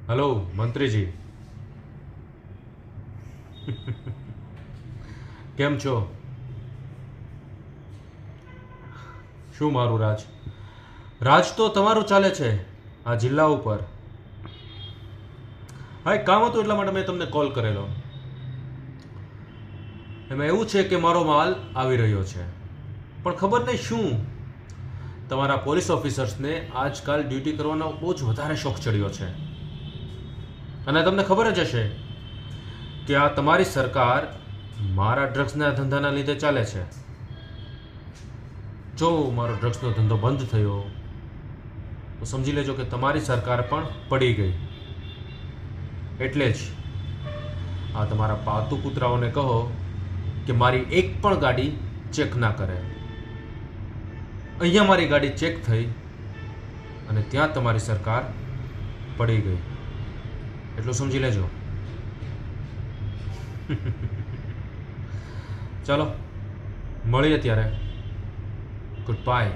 Hello मंत्री जी કેમ છો? શું મારું રાજ? રાજ તો તમારું ચાલે છે આ જિલ્લા ઉપર. હા, એક કામ હતું એટલા માટે મેં તમને કોલ કરેલો. એમાં એવું છે કે મારો માલ આવી રહ્યો છે, પણ ખબર નહીં શું તમારા પોલીસ ઓફિસર્સને આજકાલ ડ્યુટી કરવાનો બહુ જ વધારે શોખ ચડ્યો છે. અને તમને ખબર જ હશે કે આ તમારી સરકાર મારા ડ્રગ્સના ધંધાના લીધે ચાલે છે. જો મારો ડ્રગ્સનો ધંધો બંધ થયો તો સમજી લેજો કે તમારી સરકાર પણ પડી ગઈ. એટલે જ આ તમારા પાલતુ કૂતરાઓને કહો કે મારી એક પણ ગાડી ચેક ના કરે. અહીંયા મારી ગાડી ચેક થઈ અને ત્યાં તમારી સરકાર પડી ગઈ. એટલું સમજી લેજો. ચાલો મળીએ ત્યારે. Good bye.